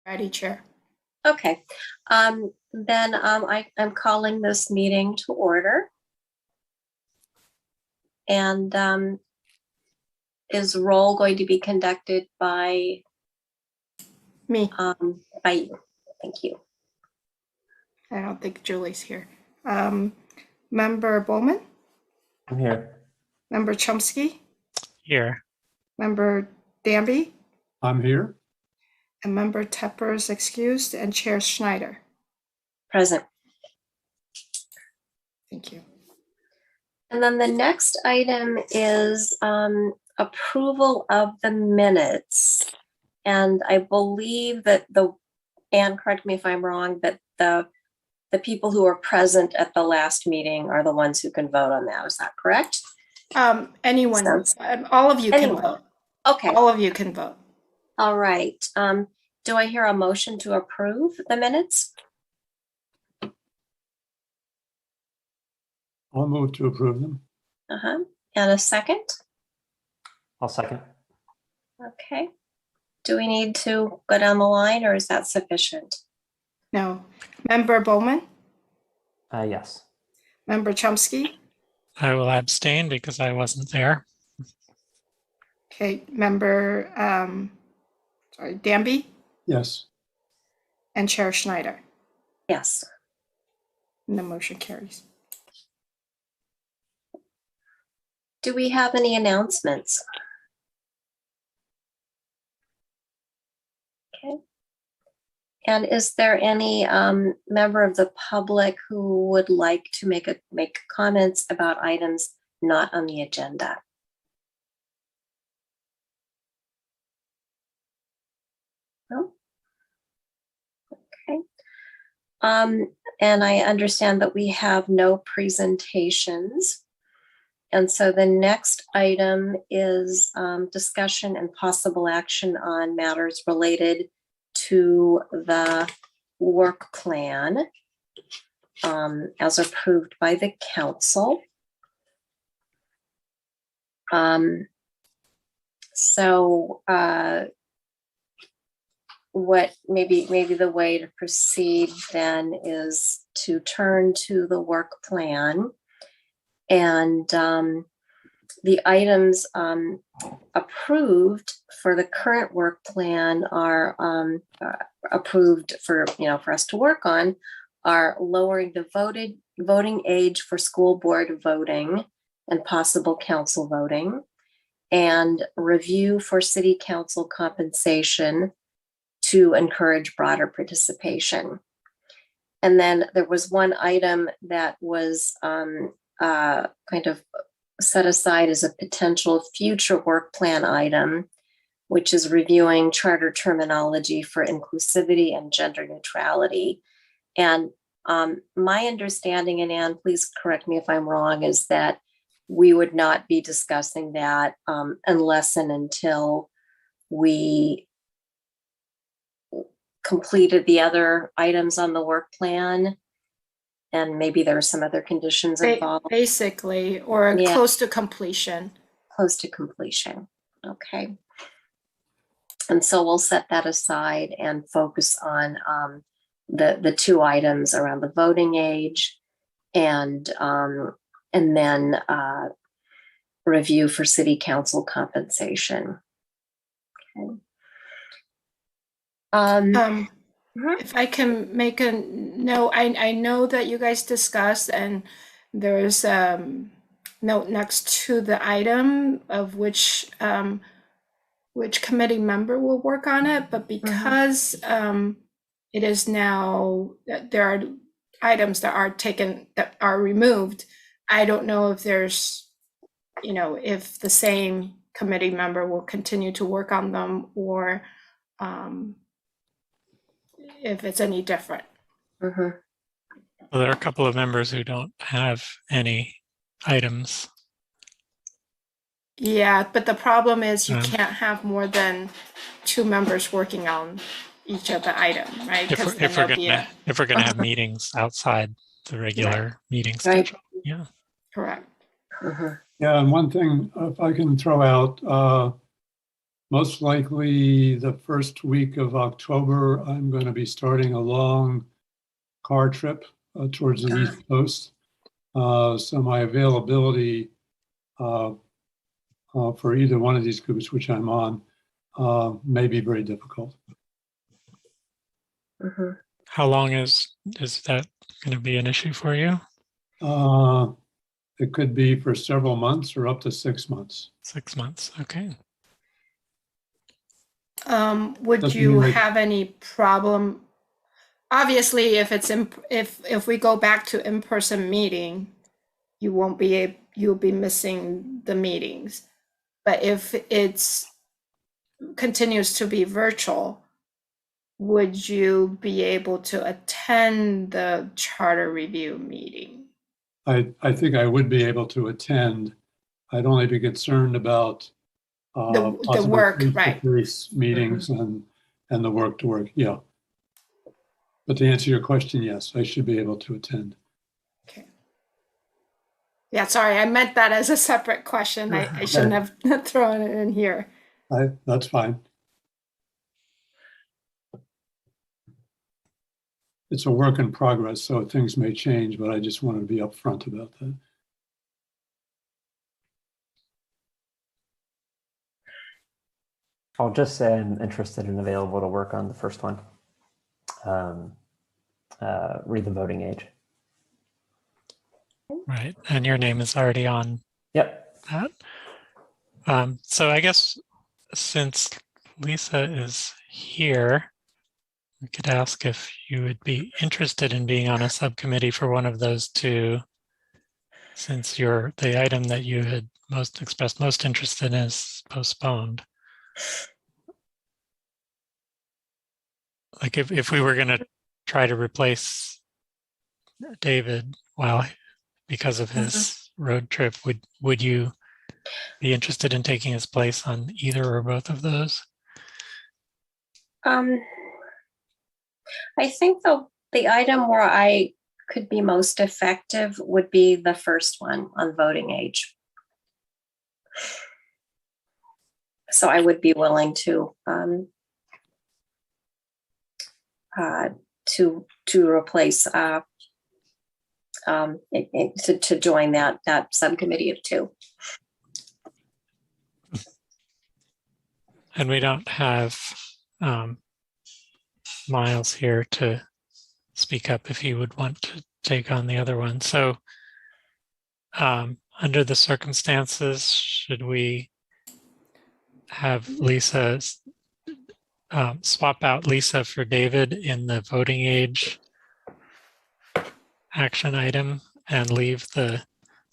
Ready, Chair. Okay, then I'm calling this meeting to order. And is roll going to be conducted by Me. By you? Thank you. I don't think Julie's here. Member Bowman? I'm here. Member Chomsky? Here. Member Danby? I'm here. And Member Tepper is excused, and Chair Schneider. Present. Thank you. And then the next item is approval of the minutes. And I believe that Anne, correct me if I'm wrong, that the people who are present at the last meeting are the ones who can vote on that. Is that correct? Anyone, Sounds- all of you can Anyone. vote. Okay. All of you can vote. All right. Do I hear a motion to approve the minutes? I'll move to approve them. And a second? I'll second. Okay. Do we need to go down the line, or is that sufficient? No. Member Bowman? Yes. Member Chomsky? I will abstain because I wasn't there. Okay. Member, Danby? Yes. And Chair Schneider. Yes. And the motion carries. Do we have any announcements? Okay. And is there any member of the public who would like to make comments about items not on the agenda? No? Okay. And I understand that we have no presentations. And so the next item is discussion and possible action on matters related to the work plan as approved by the council. What maybe the way to proceed then is to turn to the work plan. And the items approved for the current work plan are approved for us to work on are lowering the voting age for school board voting and possible council voting, and review for city council compensation to encourage broader participation. And then there was one item that was kind of set aside as a potential future work plan item, which is reviewing charter terminology for inclusivity and gender neutrality. And my understanding, and Anne, please correct me if I'm wrong, is that we would not be discussing that unless and until we completed the other items on the work plan. And maybe there are some other conditions involved. Basically, or close to completion. Close to completion. Okay. And so we'll set that aside and focus on the two items around the voting age and then review for city council compensation. Okay. If I can make a note, I know that you guys discussed, and there's a note next to the item of which committee member will work on it, but because it is now that there are items that are removed, I don't know if there's, if the same committee member will continue to work on them, or if it's any different. Well, there are a couple of members who don't have any items. Yeah, but the problem is you can't have more than two members working on each of the item, right? If we're gonna have meetings outside the regular meeting schedule. Yeah. Correct. Yeah, and one thing, if I can throw out, Most likely the first week of October, I'm going to be starting a long car trip towards the East Coast. So my availability for either one of these groups, which I'm on, may be very difficult. Mhm. How long is that going to be an issue for you? It could be for several months or up to 6 months. 6 months. Okay. Would Doesn't you mean I- have any problem? Obviously, if it's if we go back to in-person meeting, you'll be missing the meetings. But if it's continues to be virtual, would you be able to attend the charter review meeting? I think I would be able to attend. I'd only be concerned about The possible work, right. face-to-face meetings and the work. Yeah. But to answer your question, yes, I should be able to attend. Okay. Yeah, sorry, I meant that as a separate question. I shouldn't have thrown it in here. That's fine. It's a work in progress, so things may change, but I just wanted to be upfront about that. I'll just say I'm interested and available to work on the first one. Read the voting age. Right. And your name is already on Yep. that. So I guess since Lisa is here, we could ask if you would be interested in being on a subcommittee for one of those two, since the item that you had expressed most interest in is postponed. Like if we were going to try to replace David, because of his road trip, would you be interested in taking his place on either or both of those? I think the item where I could be most effective would be the first one on voting age. So I would be willing to replace to join that subcommittee of two. And we don't have Miles here to speak up if he would want to take on the other one. So under the circumstances, should we have Lisa swap out Lisa for David in the voting age action item and leave the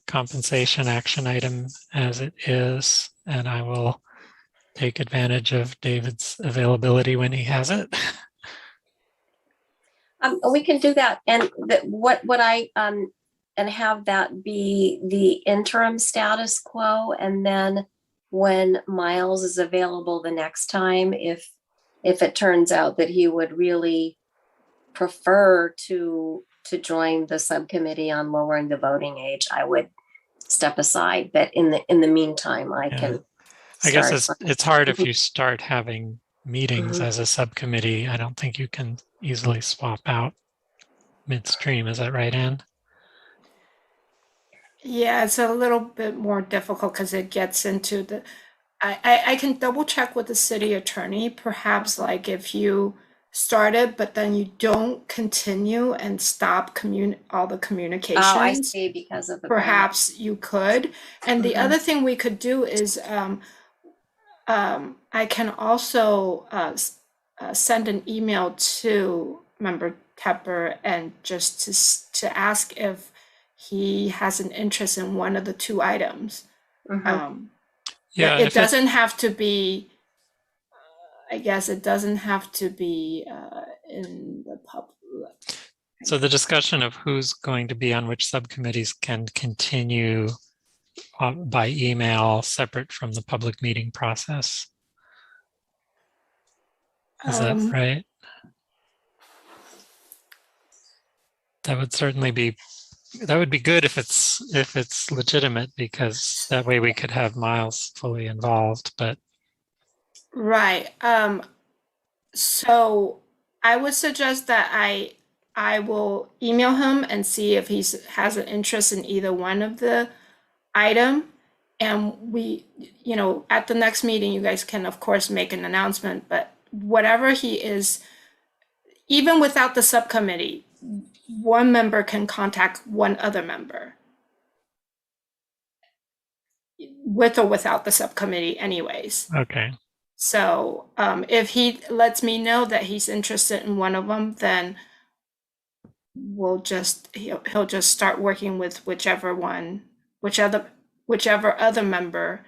compensation action item as it is? And I will take advantage of David's availability when he has it. We can do that, and and have that be the interim status quo, and then when Miles is available the next time, if it turns out that he would really prefer to join the subcommittee on lowering the voting age, I would step aside. But in the meantime, I can. I guess it's hard if you start having meetings as a subcommittee. I don't think you can easily swap out midstream. Is that right, Anne? Yeah, it's a little bit more difficult because it gets into the. I can double check with the city attorney. Perhaps like if you started, but then you don't continue and stop all the communications. Oh, I see, because of the perhaps you could. And the other thing we could do is I can also send an email to Member Tepper and just to ask if he has an interest in one of the two items. Yeah, it doesn't have to be. I guess it doesn't have to be in the public. So the discussion of who's going to be on which subcommittees can continue by email, separate from the public meeting process. Is that right? That would certainly be. That would be good if it's legitimate, because that way we could have Miles fully involved. But Right. So I would suggest that I will email him and see if has an interest in either one of the item. And we, at the next meeting, you guys can of course make an announcement, but whatever he is, even without the subcommittee, one member can contact one other member. With or without the subcommittee anyways. Okay. So if he lets me know that he's interested in one of them, then he'll just start working with whichever other member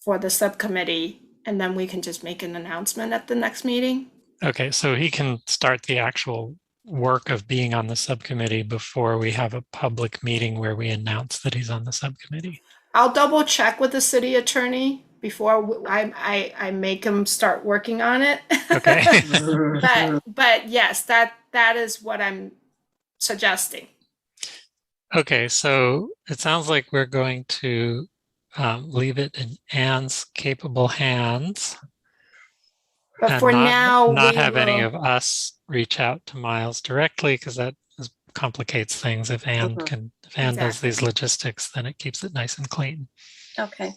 for the subcommittee, and then we can just make an announcement at the next meeting. Okay, so he can start the actual work of being on the subcommittee before we have a public meeting where we announce that he's on the subcommittee. I'll double check with the city attorney before I make him start working on it. Okay. but yes, that is what I'm suggesting. Okay, so it sounds like we're going to leave it in Anne's capable hands. But And for not, now, not we have any will- of us reach out to Miles directly, because that complicates things. If Anne does these logistics, then it keeps it nice and clean. Okay.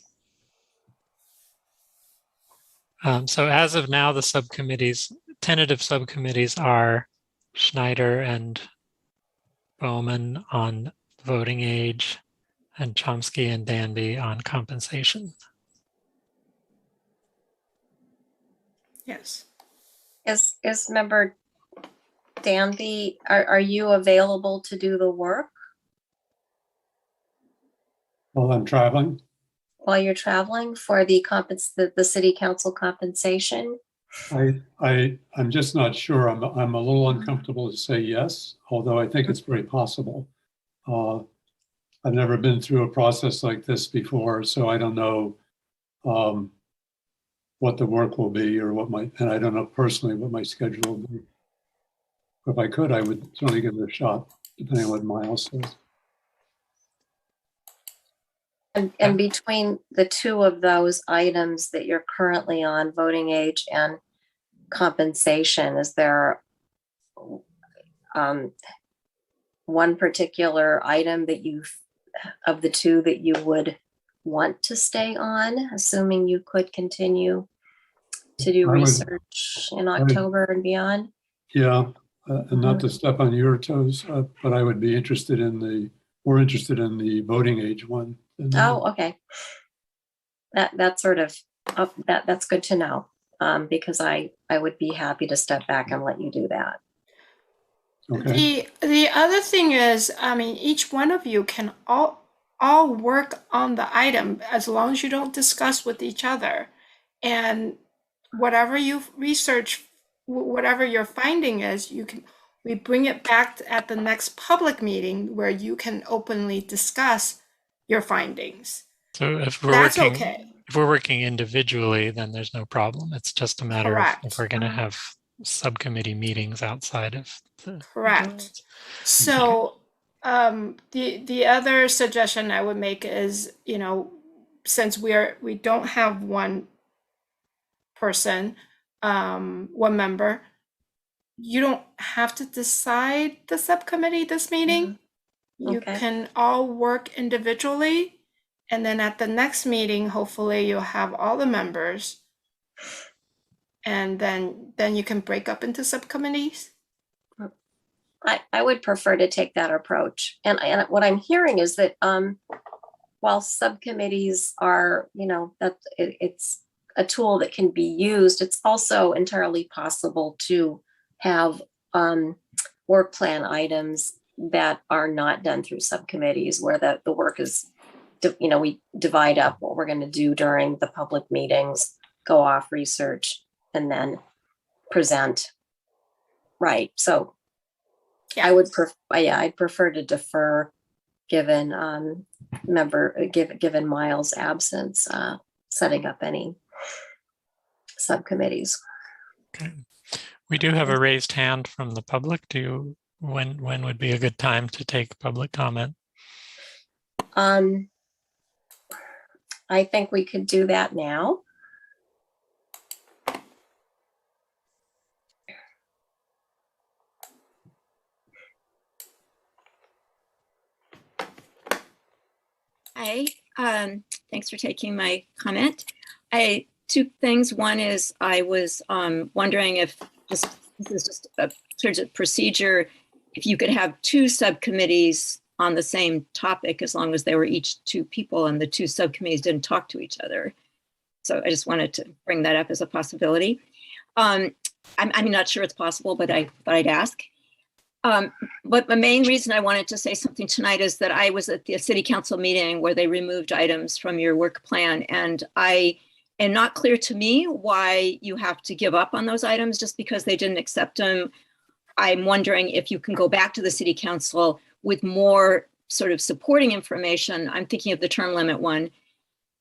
So as of now, the tentative subcommittees are Schneider and Bowman on voting age, and Chomsky and Danby on compensation. yes. Is member Danby, are you available to do the work While I'm traveling, while you're traveling for the city council compensation? I'm just not sure. I'm a little uncomfortable to say yes, although I think it's very possible. I've never been through a process like this before, so I don't know what the work will be or and I don't know personally what my schedule will be. If I could, I would certainly give it a shot, depending on what Miles says. And between the two of those items that you're currently on, voting age and compensation, is there one particular item of the two that you would want to stay on, assuming you could continue to do research in October and beyond? Yeah, and not to step on your toes, but I would be more interested in the voting age one. Oh, okay. That's sort of that's good to know, because I would be happy to step back and let you do that. Okay. The other thing is, I mean, each one of you can all work on the item as long as you don't discuss with each other. And whatever you research, whatever your finding is, we bring it back at the next public meeting where you can openly discuss your findings. So if That's okay. If we're working individually, then there's no problem. It's just a matter of if we're going to have subcommittee meetings outside of the. Correct. So the other suggestion I would make is, since we don't have one person, one member, you don't have to decide the subcommittee this meeting. You can all work individually, and then at the next meeting, hopefully you'll have all the members, and then you can break up into subcommittees. I would prefer to take that approach. And what I'm hearing is that while subcommittees are, that it's a tool that can be used, it's also entirely possible to have work plan items that are not done through subcommittees, where the work is, we divide up what we're going to do during the public meetings, go off research, and then present. Right. So Yeah. I'd prefer to defer, given given Miles' absence, setting up any subcommittees. Okay. We do have a raised hand from the public. When would be a good time to take public comment? I think we could do that now. Hi, thanks for taking my comment. Two things. One is I was wondering if this is just a sort of procedure, if you could have two subcommittees on the same topic as long as they were each two people and the two subcommittees didn't talk to each other. So I just wanted to bring that up as a possibility. I'm not sure it's possible, but I'd ask. But the main reason I wanted to say something tonight is that I was at the city council meeting where they removed items from your work plan, and not clear to me why you have to give up on those items just because they didn't accept them. I'm wondering if you can go back to the city council with more sort of supporting information. I'm thinking of the term limit one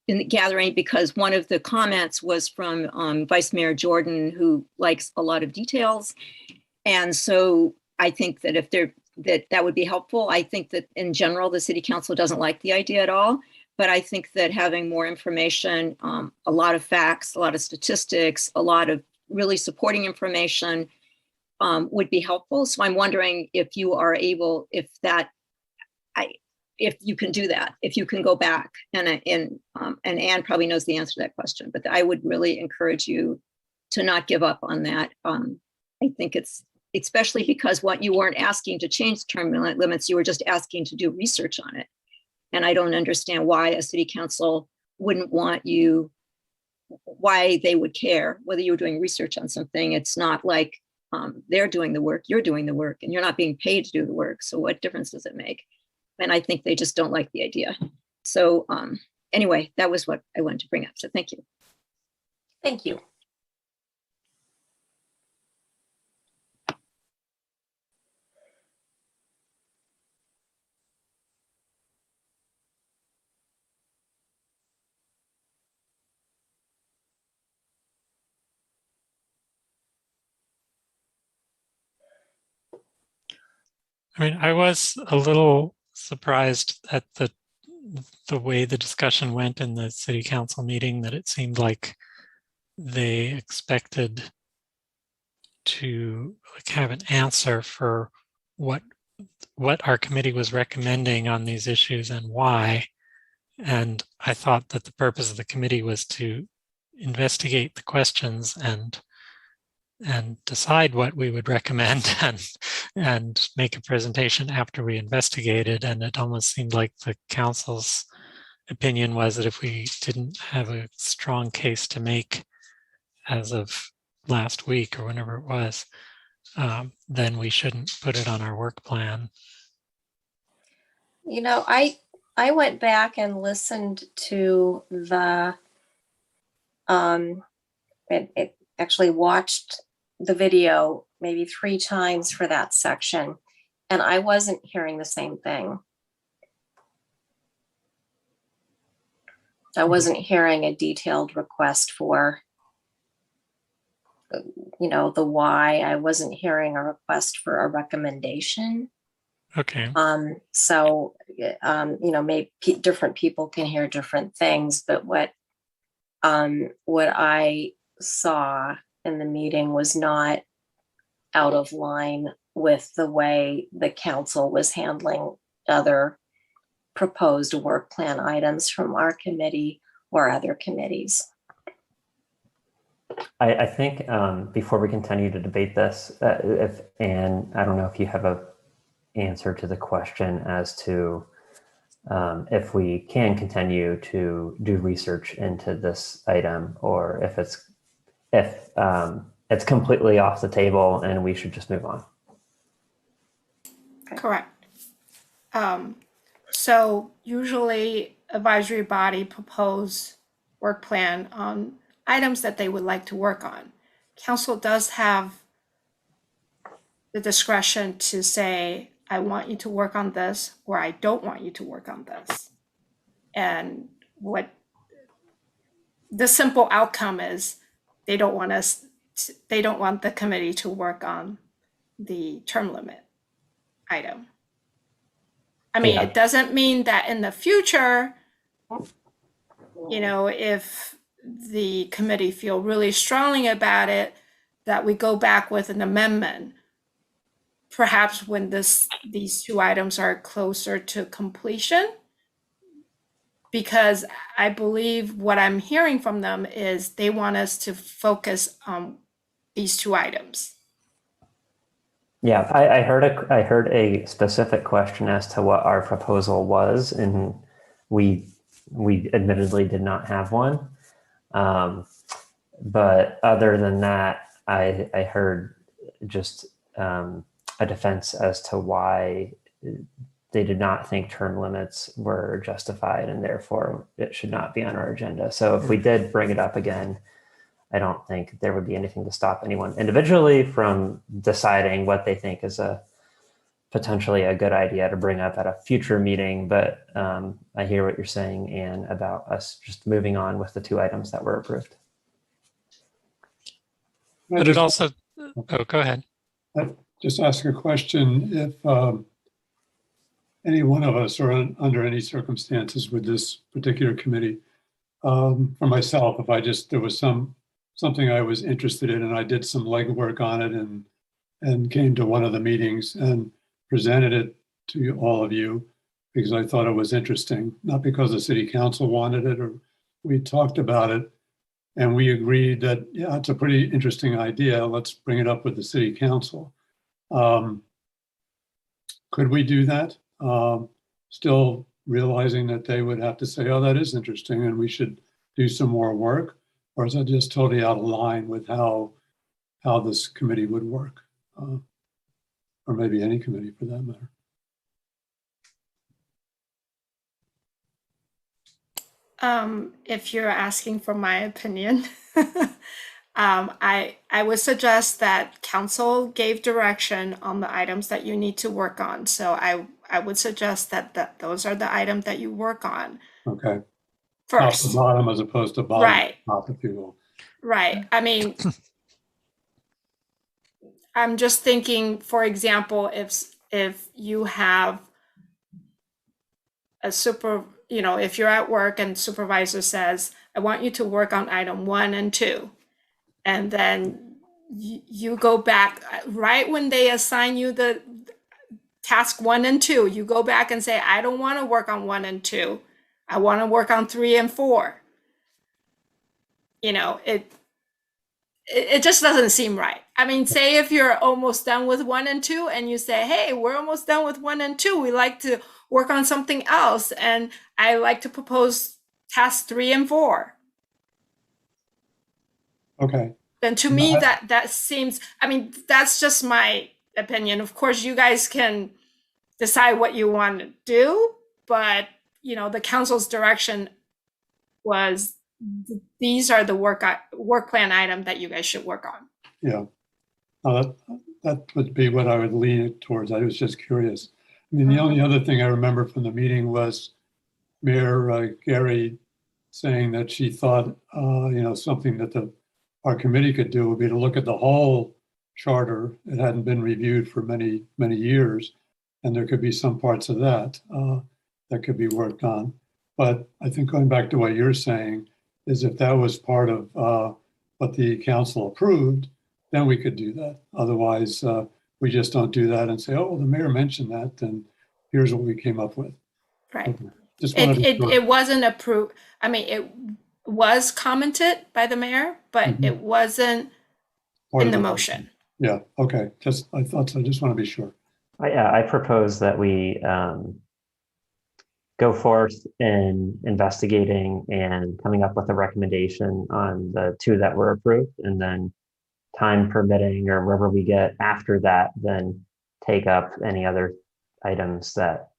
in the gathering, because one of the comments was from Vice Mayor Jordan, who likes a lot of details. And so I think that if that would be helpful. I think that in general, the city council doesn't like the idea at all, but I think that having more information, a lot of facts, a lot of statistics, a lot of really supporting information would be helpful. So I'm wondering if you are able, if you can do that, if you can go back, and Anne probably knows the answer to that question, but I would really encourage you to not give up on that. I think it's, especially because what you weren't asking to change term limits, you were just asking to do research on it. And I don't understand why a city council wouldn't want you, why they would care whether you were doing research on something. It's not like they're doing the work, you're doing the work, and you're not being paid to do the work. So what difference does it make? And I think they just don't like the idea. So anyway, that was what I wanted to bring up. So thank you. Thank you. I mean, I was a little surprised at the way the discussion went in the city council meeting, that it seemed like they expected to have an answer for what our committee was recommending on these issues and why. And I thought that the purpose of the committee was to investigate the questions and decide what we would recommend and make a presentation after we investigated. And it almost seemed like the council's opinion was that if we didn't have a strong case to make as of last week or whenever it was, then we shouldn't put it on our work plan. You know, I went back and listened to the, it actually watched the video maybe 3 times for that section, and I wasn't hearing the same thing. I wasn't hearing a detailed request for, you know, the why. I wasn't hearing a request for a recommendation. Okay. So, you know, maybe different people can hear different things, but what I saw in the meeting was not out of line with the way the council was handling other proposed work plan items from our committee or other committees. I think before we continue to debate this, if Anne, I don't know if you have a answer to the question as to if we can continue to do research into this item, or if it's completely off the table and we should just move on. Correct. So usually advisory body propose work plan on items that they would like to work on. Council does have the discretion to say, I want you to work on this, or I don't want you to work on this. And what the simple outcome is, they don't want the committee to work on the term limit item. I mean, Yeah. It doesn't mean that in the future, you know, if the committee feel really strongly about it, that we go back with an amendment. Perhaps when these 2 items are closer to completion, because I believe what I'm hearing from them is they want us to focus on these two items. Yeah, I heard a specific question as to what our proposal was, and we admittedly did not have one. But other than that, I heard just a defense as to why they did not think term limits were justified, and therefore it should not be on our agenda. So if we did bring it up again, I don't think there would be anything to stop anyone individually from deciding what they think is potentially a good idea to bring up at a future meeting. But I hear what you're saying, Anne, about us just moving on with the two items that were approved. But it also, oh, go ahead. Just ask a question. If any one of us or under any circumstances with this particular committee, for myself, if there was something I was interested in and I did some legwork on it and came to one of the meetings and presented it to all of you because I thought it was interesting, not because the city council wanted it or we talked about it and we agreed that, yeah, it's a pretty interesting idea. Let's bring it up with the city council. Could we do that? Still realizing that they would have to say, oh, that is interesting and we should do some more work? Or is that just totally out of line with how this committee would work? Or maybe any committee for that matter. If you're asking for my opinion, I would suggest that council gave direction on the items that you need to work on. So I would suggest that those are the items that you work on. Okay. First. Top to bottom as opposed to bottom Right. to top, if you will. Right. I mean, I'm just thinking, for example, if you have if you're at work and supervisor says, I want you to work on item 1 and 2, and then you go back right when they assign you the task 1 and 2, you go back and say, I don't want to work on 1 and 2. I want to work on 3 and 4. It just doesn't seem right. I mean, say if you're almost done with 1 and 2 and you say, hey, we're almost done with 1 and 2. We like to work on something else. And I like to propose tasks 3 and 4. Okay. Then to me, that seems, I mean, that's just my opinion. Of course, you guys can decide what you want to do, but the council's direction was these are the work plan item that you guys should work on. Yeah. That would be what I would lean towards. I was just curious. I mean, the only other thing I remember from the meeting was Mayor Gary saying that she thought, something that our committee could do would be to look at the whole charter. It hadn't been reviewed for many, many years, and there could be some parts of that that could be worked on. But I think going back to what you're saying is if that was part of what the council approved, then we could do that. Otherwise, we just don't do that and say, oh, well, the mayor mentioned that, and here's what we came up with. Right. Okay. Just wanted to it wasn't approved. I mean, it was commented by the mayor, but it wasn't part in of the motion. Yeah. Okay. I thought so. I just want to be sure. I propose that we go forth in investigating and coming up with a recommendation on the 2 that were approved, and then time permitting or wherever we get after that, then take up any other items that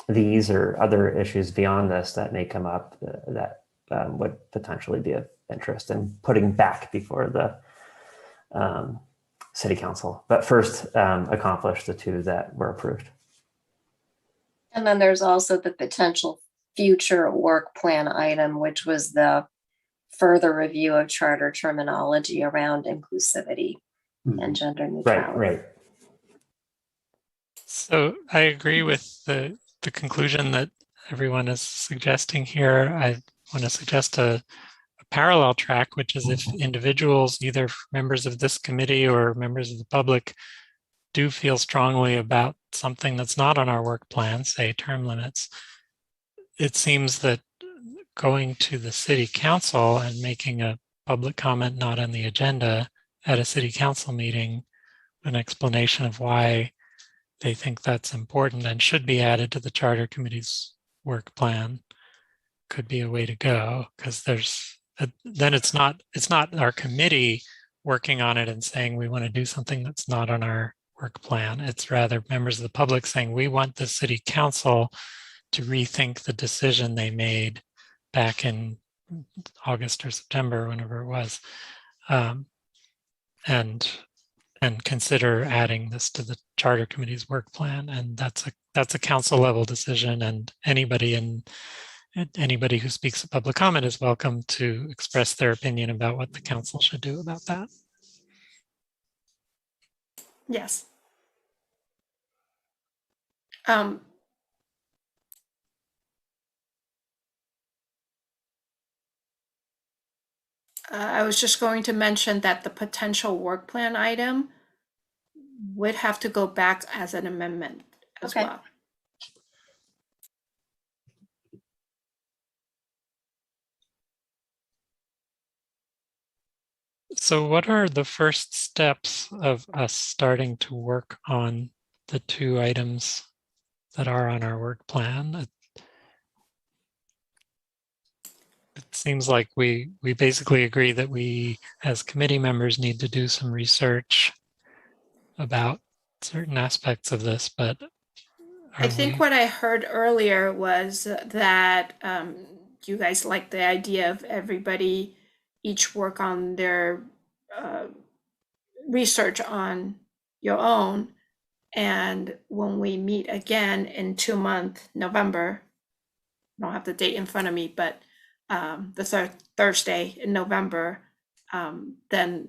these or other issues beyond this that may come up that would potentially be of interest in putting back before the city council. But first, accomplish the 2 that were approved. And then there's also the potential future work plan item, which was the further review of charter terminology around inclusivity and gender neutrality. Right. So I agree with the conclusion that everyone is suggesting here. I want to suggest a parallel track, which is if individuals, either members of this committee or members of the public, do feel strongly about something that's not on our work plan, say term limits, it seems that going to the city council and making a public comment not on the agenda at a city council meeting, an explanation of why they think that's important and should be added to the charter committee's work plan could be a way to go, because then it's not our committee working on it and saying we want to do something that's not on our work plan. It's rather members of the public saying we want the city council to rethink the decision they made back in August or September, whenever it was, and consider adding this to the charter committee's work plan. And that's a council level decision, and anybody who speaks a public comment is welcome to express their opinion about what the council should do about that. Yes. I was just going to mention that the potential work plan item would have to go back as an amendment as Okay. well. So what are the first steps of us starting to work on the two items that are on our work plan? It seems like we basically agree that we as committee members need to do some research about certain aspects of this, but I think what I heard earlier was that you guys like the idea of everybody each work on their research on your own. And when we meet again in 2 months, November, I don't have the date in front of me, but the Thursday in November, then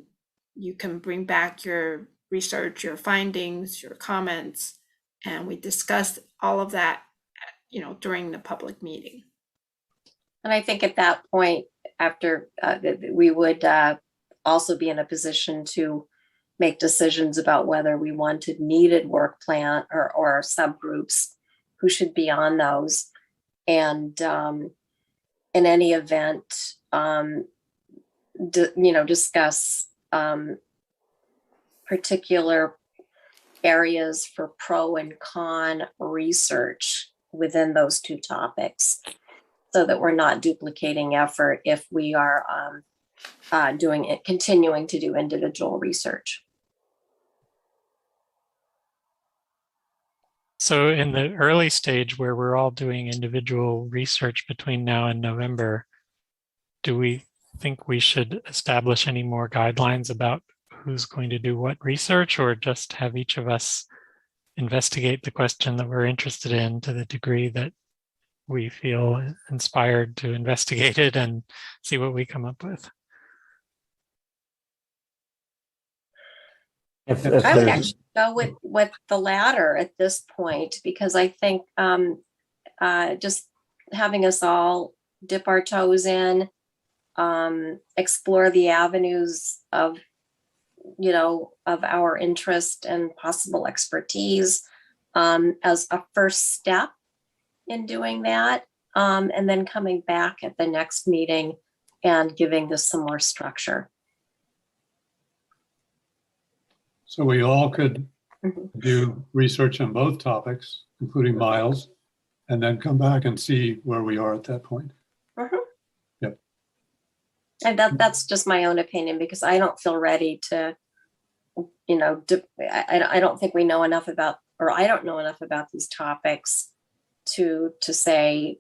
you can bring back your research, your findings, your comments, and we discussed all of that, during the public meeting. And I think at that point, after we would also be in a position to make decisions about whether we needed work plan or subgroups who should be on those. And in any event, discuss particular areas for pro and con research within those two topics, so that we're not duplicating effort if we are continuing to do individual research. So in the early stage where we're all doing individual research between now and November, do we think we should establish any more guidelines about who's going to do what research, or just have each of us investigate the question that we're interested in to the degree that we feel inspired to investigate it and see what we come up with? I would actually go with the latter at this point, because I think just having us all dip our toes in, explore the avenues of our interest and possible expertise as a first step in doing that, and then coming back at the next meeting and giving this some more structure. So we all could do research on both topics, including Miles, and then come back and see where we are at that point. Yep. And that's just my own opinion, because I don't feel ready to, I don't think we know enough about, or I don't know enough about these topics to say,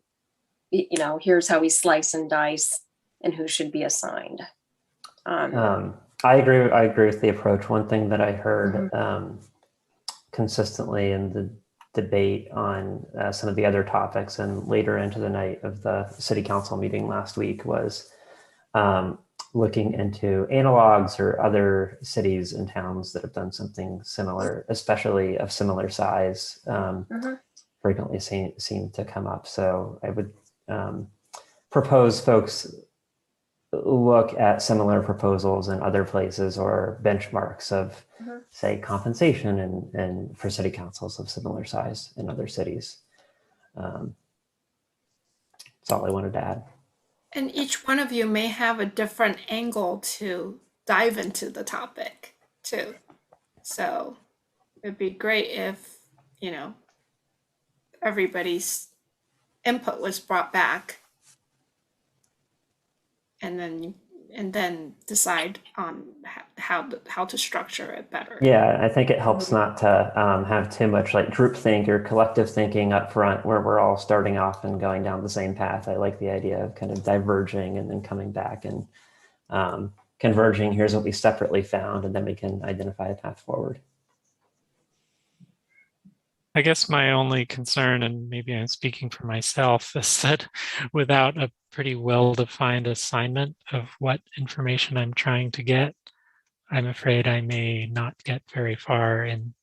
here's how we slice and dice and who should be assigned. I agree with the approach. One thing that I heard consistently in the debate on some of the other topics and later into the night of the city council meeting last week was looking into analogs or other cities and towns that have done something similar, especially of similar size, frequently seem to come up. So I would propose folks look at similar proposals in other places or benchmarks of, say, compensation and for city councils of similar size in other cities. That's all I wanted to add. And each one of you may have a different angle to dive into the topic too. So it'd be great if, you know, everybody's input was brought back and then decide on how to structure it better. Yeah, I think it helps not to have too much like groupthink or collective thinking up front where we're all starting off and going down the same path. I like the idea of kind of diverging and then coming back and converging. Here's what we separately found, and then we can identify a path forward. I guess my only concern, and maybe I'm speaking for myself, is that without a pretty well-defined assignment of what information I'm trying to get, I'm afraid I may not get very far in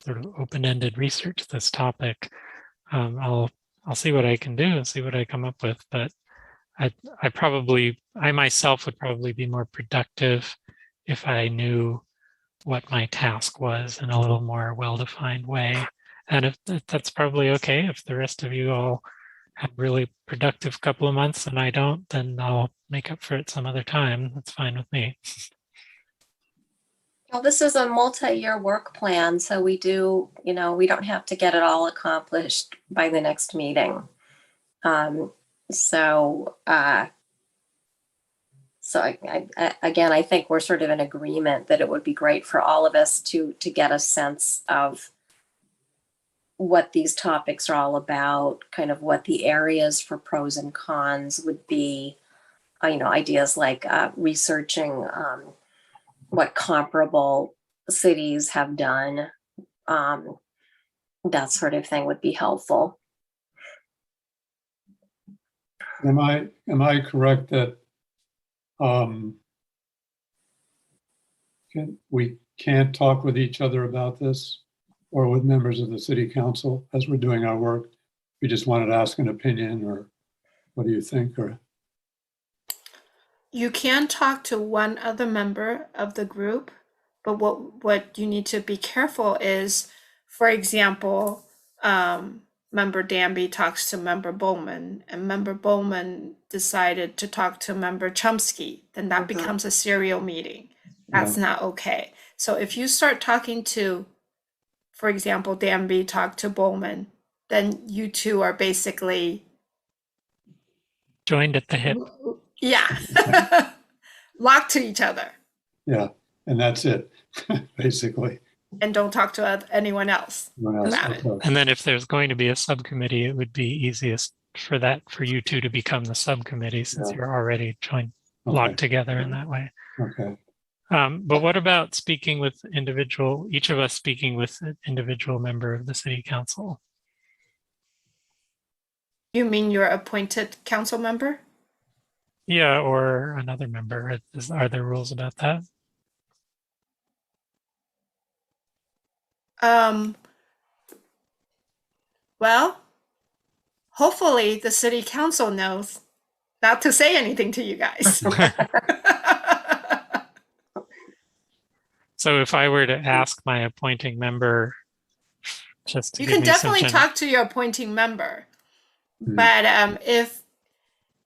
sort of open-ended research this topic. I'll see what I can do and see what I come up with, but I myself would probably be more productive if I knew what my task was in a little more well-defined way. And if that's probably okay, if the rest of you all have really productive couple of months and I don't, then I'll make up for it some other time. That's fine with me. Well, this is a multi-year work plan, so we do, you know, we don't have to get it all accomplished by the next meeting. So again, I think we're sort of in agreement that it would be great for all of us to get a sense of what these topics are all about, kind of what the areas for pros and cons would be, you know, ideas like researching what comparable cities have done, that sort of thing would be helpful. Am I correct that we can't talk with each other about this or with members of the city council as we're doing our work? We just wanted to ask an opinion, or what do you think? Or You can talk to one other member of the group, but what you need to be careful is, for example, Member Danby talks to Member Bowman, and Member Bowman decided to talk to Member Chomsky, then that becomes a serial meeting. That's not okay. So if you start talking to, for example, Danby talked to Bowman, then you two are basically Joined at the hip. yeah, locked to each other. yeah, and that's it, basically. And don't talk to anyone else about it. Okay. And then if there's going to be a subcommittee, it would be easiest for you two to become the subcommittee since you're already locked together in that way. Okay. But what about speaking with each of us speaking with an individual member of the city council? You mean your appointed council member? Yeah, or another member. Are there rules about that? Well, hopefully the city council knows not to say anything to you guys. So if I were to ask my appointing member, just to You give can me some definitely talk to your appointing member, but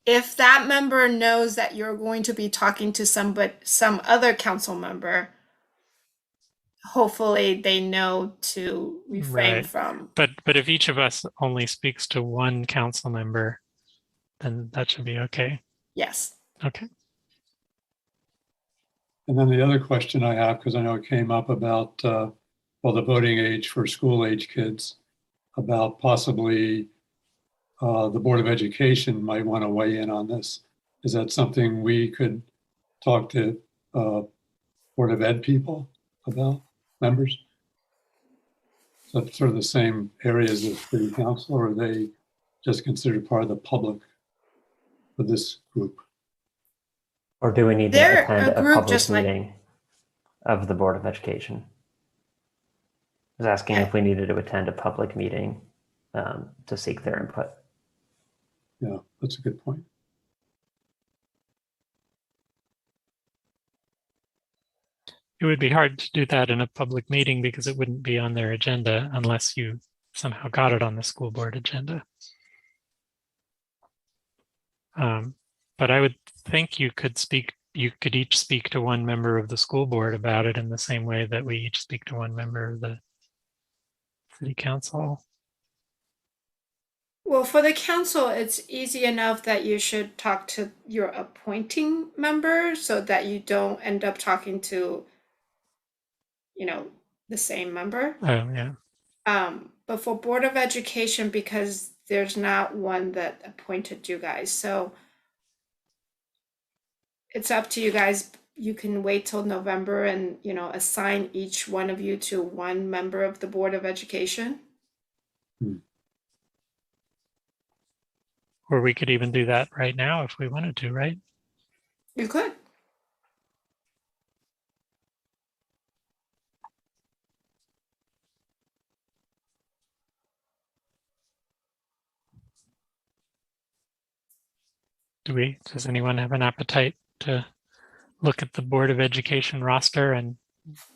if that member knows that you're going to be talking to some other council member, hopefully they know to refrain from. But if each of us only speaks to one council member, then that should be okay. Yes. Okay. And then the other question I have, because I know it came up about, the voting age for school age kids, about possibly the Board of Education might want to weigh in on this. Is that something we could talk to Board of Ed people about, members? So that's sort of the same areas as city council, or are they just considered part of the public for this group? Or do we need to They're attend a a group public just like- meeting of the Board of Education? I was asking if we needed to attend a public meeting to seek their input. Yeah, that's a good point. It would be hard to do that in a public meeting because it wouldn't be on their agenda unless you somehow got it on the school board agenda. But I would think you could each speak to one member of the school board about it in the same way that we each speak to one member of the city council. Well, for the council, it's easy enough that you should talk to your appointing member so that you don't end up talking to, the same member. Oh, yeah. But for Board of Education, because there's not one that appointed you guys, so it's up to you guys. You can wait till November and, assign each one of you to one member of the Board of Education. Or we could even do that right now if we wanted to, right? You could. Does anyone have an appetite to look at the Board of Education roster and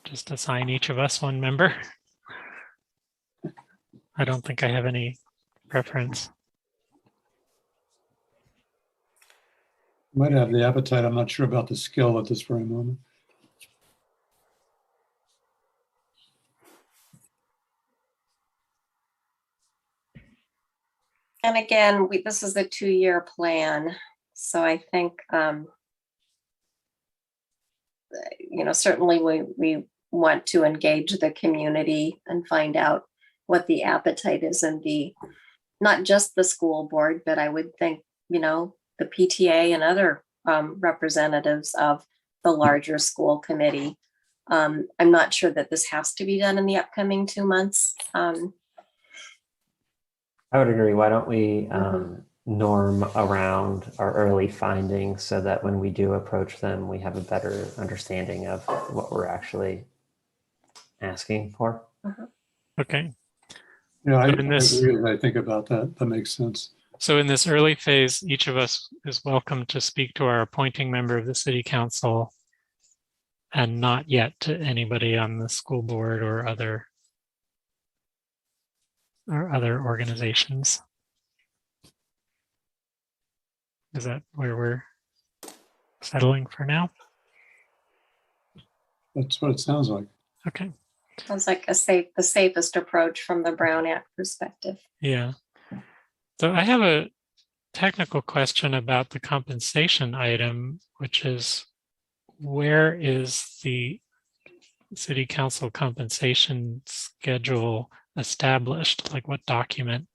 just assign each of us one member? I don't think I have any preference. Might have the appetite. I'm not sure about the skill at this very moment. And again, this is a 2-year plan. So I think, certainly we want to engage the community and find out what the appetite is in not just the school board, but I would think, the PTA and other representatives of the larger school committee. I'm not sure that this has to be done in the upcoming 2 months. I would agree. Why don't we norm around our early findings so that when we do approach them, we have a better understanding of what we're actually asking for. Okay. Yeah, I So in this- agree as I think about that. That makes sense. So in this early phase, each of us is welcome to speak to our appointing member of the city council and not yet to anybody on the school board or other organizations. Is that where we're settling for now? That's what it sounds like. Okay. Sounds like the safest approach from the Brown Act perspective. Yeah. So I have a technical question about the compensation item, which is, where is the city council compensation schedule established? Like, what document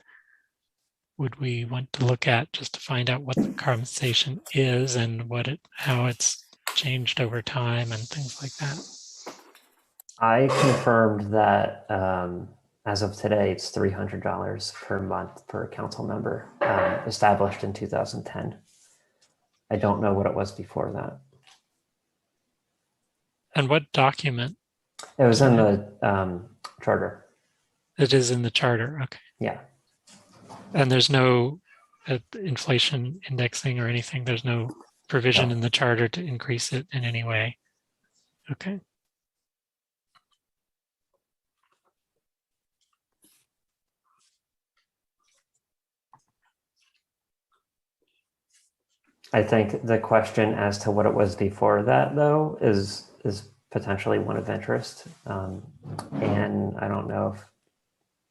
would we want to look at just to find out what the compensation is and how it's changed over time and things like that? I confirmed that as of today, it's $300 per month per council member, established in 2010. I don't know what it was before that. And what document? It was in the charter. It is in the charter. Okay. Yeah. And there's no inflation indexing or anything. There's no provision in the charter to increase it in any way. Okay. I think the question as to what it was before that, though, is potentially one of interest. And I don't know if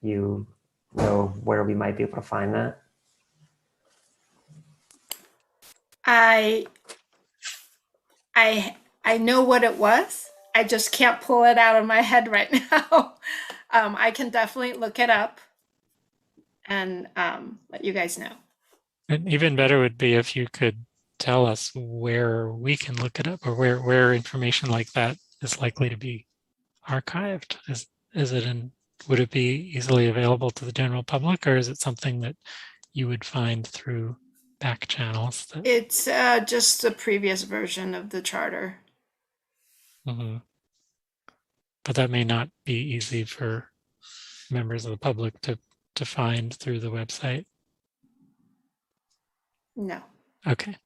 you know where we might be able to find that. I know what it was. I just can't pull it out of my head right now. I can definitely look it up and let you guys know. And even better would be if you could tell us where we can look it up, or where information like that is likely to be archived. Would it be easily available to the general public, or is it something that you would find through back channels? It's just the previous version of the charter. Mm-hmm. But that may not be easy for members of the public to find through the website. No. Okay.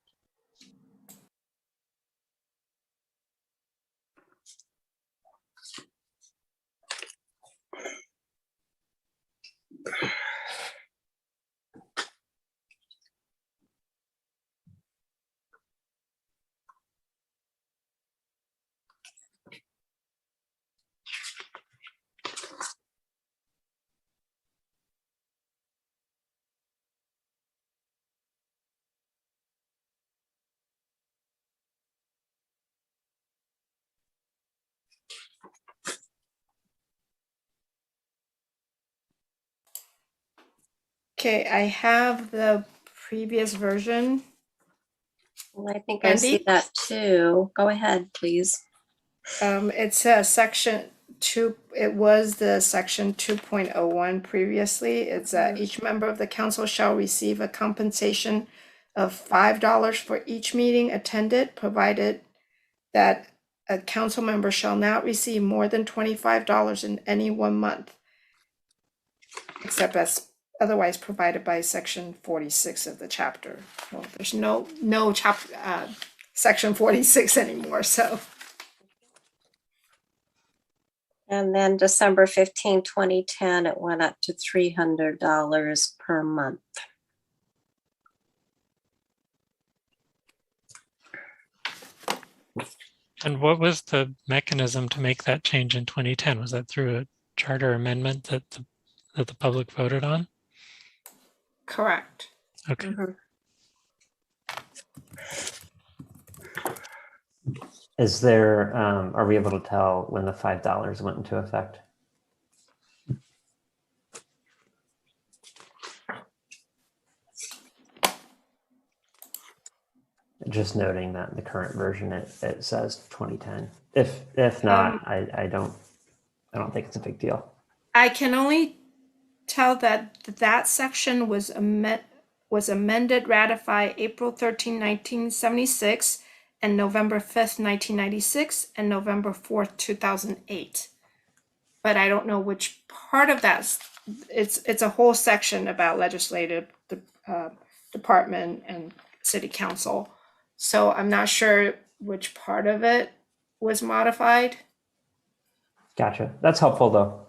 Okay, I have the previous version. Well, I think I see Andy? that too. Go ahead, please. It's a section 2, it was the section 2.01 previously. It's each member of the council shall receive a compensation of $5 for each meeting attended, provided that a council member shall not receive more than $25 in any 1 month, except as otherwise provided by section 46 of the chapter. Well, there's no chapter section 46 anymore, so. And then December 15, 2010, it went up to $300 per month. And what was the mechanism to make that change in 2010? Was that through a charter amendment that the public voted on? Correct. Okay. Mhm. Is there, are we able to tell when the $5 went into effect? Just noting that in the current version, it says 2010. If not, I don't think it's a big deal. I can only tell that that section was amended, ratified April 13, 1976, and November 5th, 1996, and November 4th, 2008. But I don't know which part of that. It's a whole section about legislative department and city council. So I'm not sure which part of it was modified. Gotcha. That's helpful though.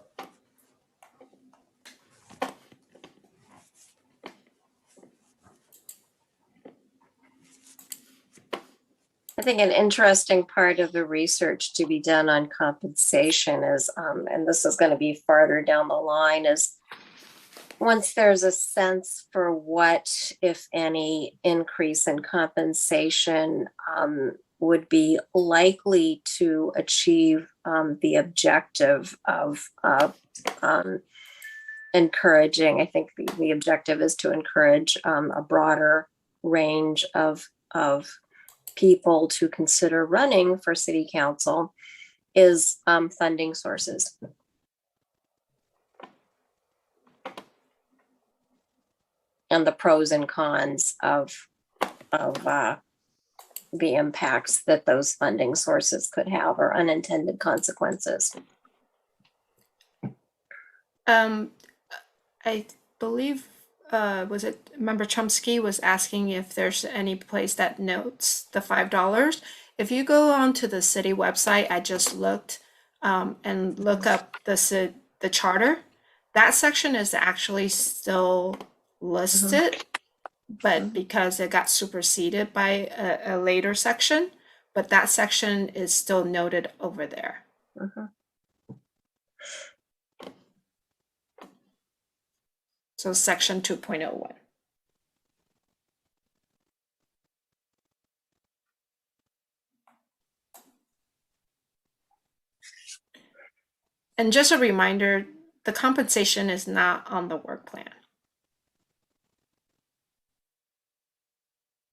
I think an interesting part of the research to be done on compensation is, and this is going to be farther down the line, is once there's a sense for what, if any, increase in compensation would be likely to achieve the objective of encouraging, I think the objective is to encourage a broader range of people to consider running for city council, is funding sources. And the pros and cons of the impacts that those funding sources could have, or unintended consequences. I believe, was it Member Chomsky was asking if there's any place that notes the $5. If you go onto the city website, I just looked and look up the charter. That section is actually still listed, but because it got superseded by a later section, but that section is still noted over there. So section 2.01. And just a reminder, the compensation is not on the work plan.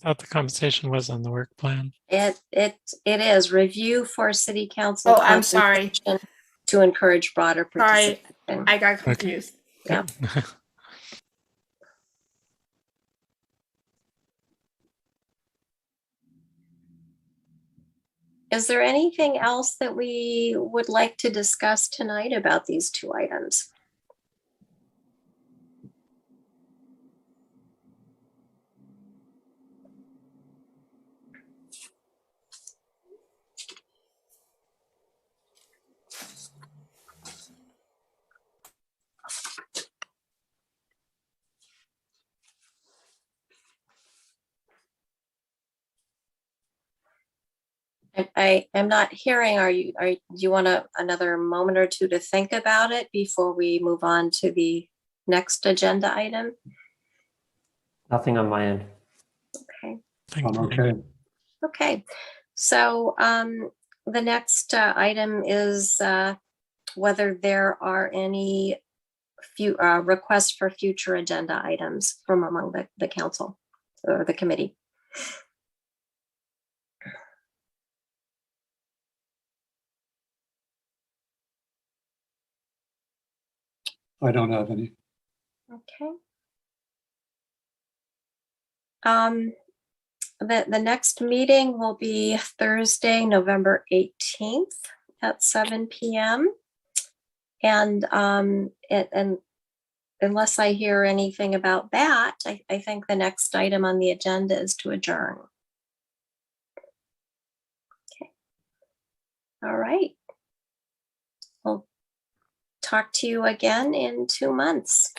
I thought the compensation was on the work plan. It is review for city council. Oh, I'm sorry. To encourage broader Sorry, participation. I got confused. Yep. Is there anything else that we would like to discuss tonight about these two items? I am not hearing, do you want another moment or two to think about it before we move on to the next agenda item? Nothing on my end. Okay. I'm okay. Okay. So the next item is whether there are any few requests for future agenda items from among the council or the committee. I don't have any. Okay. The next meeting will be Thursday, November 18th at 7 p.m. And unless I hear anything about that, I think the next item on the agenda is to adjourn. Okay. All right. We'll talk to you again in 2 months.